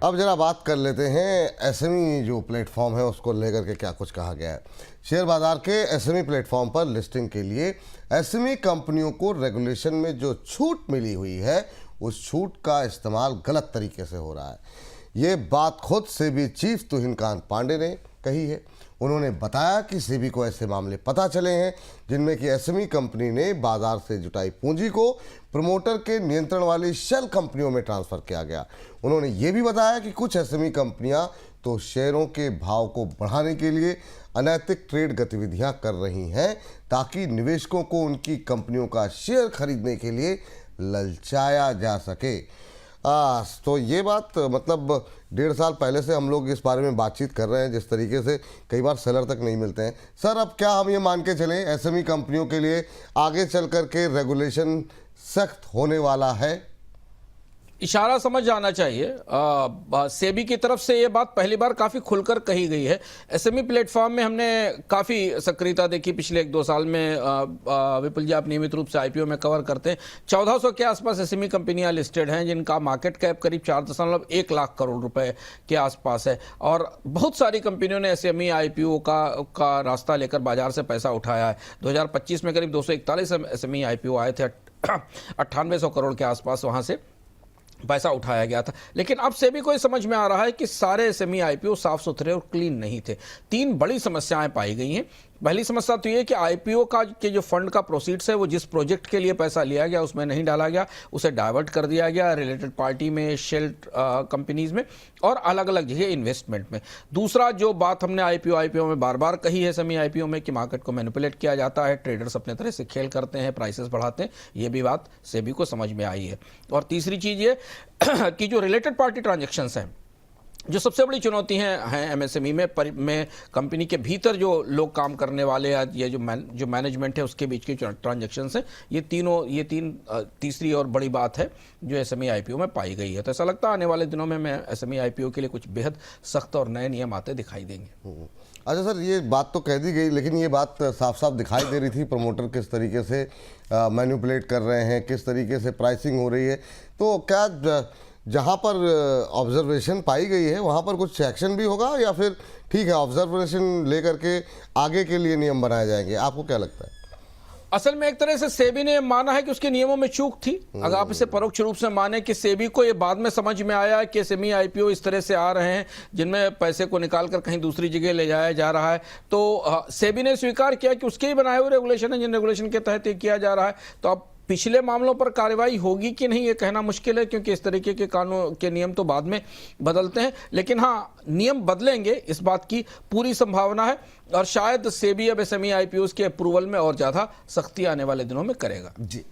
अब जरा बात कर लेते हैं एसएमई जो प्लेटफॉर्म है उसको लेकर के क्या कुछ कहा गया है। शेयर बाजार के एसएमई प्लेटफॉर्म पर लिस्टिंग के लिए एसएमई कंपनियों को रेगुलेशन में जो छूट मिली हुई है उस छूट का इस्तेमाल गलत तरीके से हो रहा है। ये बात खुद सेबी चीफ तुहिन कांत पांडे ने कही है। उन्होंने बताया कि सेबी को ऐसे मामले पता चले हैं जिनमें कि एसएमई कंपनी ने बाजार से जुटाई पूंजी को प्रमोटर के नियंत्रण वाली शेल कंपनियों में ट्रांसफर किया गया। उन्होंने ये भी बताया कि कुछ एसएमई कंपनियां तो शेयरों के भाव को बढ़ाने के लिए अनैतिक ट्रेड गतिविधियां कर रही हैं ताकि निवेशकों को उनकी कंपनियों का शेयर खरीदने के लिए ललचाया जा सके। तो ये बात मतलब 1.5 साल पहले से हम लोग इस बारे में बातचीत कर रहे हैं, जिस तरीके से कई बार सेलर तक नहीं मिलते हैं। सर, अब क्या हम ये मान के चलें एसएमई कंपनियों के लिए आगे चल कर के रेगुलेशन सख्त होने वाला है? इशारा समझ जाना चाहिए। सेबी की तरफ से ये बात पहली बार काफ़ी खुलकर कही गई है। एसएमई प्लेटफॉर्म में हमने काफ़ी सक्रियता देखी पिछले 1-2 साल में। विपुल जी, आप नियमित रूप से आईपीओ में कवर करते हैं। 1400 के आसपास एसएमई कंपनियां लिस्टेड हैं जिनका मार्केट कैप करीब 4.1 लाख करोड़ रुपए के आसपास है और बहुत सारी कंपनियों ने एसएमई आईपीओ का रास्ता लेकर बाजार से पैसा उठाया है। 2025 में करीब 241 एसएमई आईपीओ आए थे, 9800 करोड़ के आसपास वहाँ से पैसा उठाया गया था। लेकिन अब सेबी को ये समझ में आ रहा है कि सारे एसएमई आईपीओ साफ सुथरे और क्लीन नहीं थे। 3 बड़ी समस्याएं पाई गई हैं। पहली समस्या तो ये कि आईपीओ का के जो फंड का प्रोसीड्स है वो जिस प्रोजेक्ट के लिए पैसा लिया गया उसमें नहीं डाला गया, उसे डाइवर्ट कर दिया गया रिलेटेड पार्टी में, शेल कंपनीज में और अलग अलग जगह इन्वेस्टमेंट में। दूसरा जो बात हमने आईपीओ में बार बार कही है एसएमई आईपीओ में कि मार्केट को मैनिपुलेट किया जाता है, ट्रेडर्स अपने तरह से खेल करते हैं, प्राइसेस बढ़ाते हैं। ये भी बात सेबी को समझ में आई है। और तीसरी चीज़ ये कि जो रिलेटेड पार्टी ट्रांजेक्शन्स हैं, जो सबसे बड़ी चुनौती हैं एमएसएमई में कंपनी के भीतर जो लोग काम करने वाले या ये जो मैनेजमेंट है उसके बीच की ट्रांजैक्शंस हैं, ये तीन तीसरी और बड़ी बात है जो एसएमई आईपीओ में पाई गई है। तो ऐसा लगता है आने वाले दिनों में एसएमई आईपीओ के लिए कुछ बेहद सख्त और नए नियम आते दिखाई देंगे। अच्छा सर, ये बात तो कह दी गई, लेकिन ये बात साफ साफ दिखाई दे रही थी प्रमोटर किस तरीके से मैनिपुलेट कर रहे हैं, किस तरीके से प्राइसिंग हो रही है। तो क्या जहाँ पर ऑब्जर्वेशन पाई गई है वहाँ पर कुछ एक्शन भी होगा या फिर ठीक है ऑब्जर्वेशन लेकर के आगे के लिए नियम बनाए जाएंगे? आपको क्या लगता है? असल में एक तरह से सेबी ने माना है कि उसके नियमों में चूक थी। अगर आप इसे परोक्ष रूप से माने कि सेबी को ये बाद में समझ में आया कि एसएमई आईपीओ इस तरह से आ रहे हैं जिनमें पैसे को निकाल कर कहीं दूसरी जगह ले जाया जा रहा है, तो सेबी ने स्वीकार किया कि उसके ही बनाए हुए रेगुलेशन है जिन रेगुलेशन के तहत ये किया जा रहा है। तो अब पिछले मामलों पर कार्रवाई होगी कि नहीं ये कहना मुश्किल है, क्योंकि इस तरीके के कानून के नियम तो बाद में बदलते हैं। लेकिन हाँ, नियम बदलेंगे इस बात की पूरी संभावना है और शायद सेबी अब एसएमई आईपीओ के अप्रूवल में और ज़्यादा सख्ती आने वाले दिनों में करेगा। जी।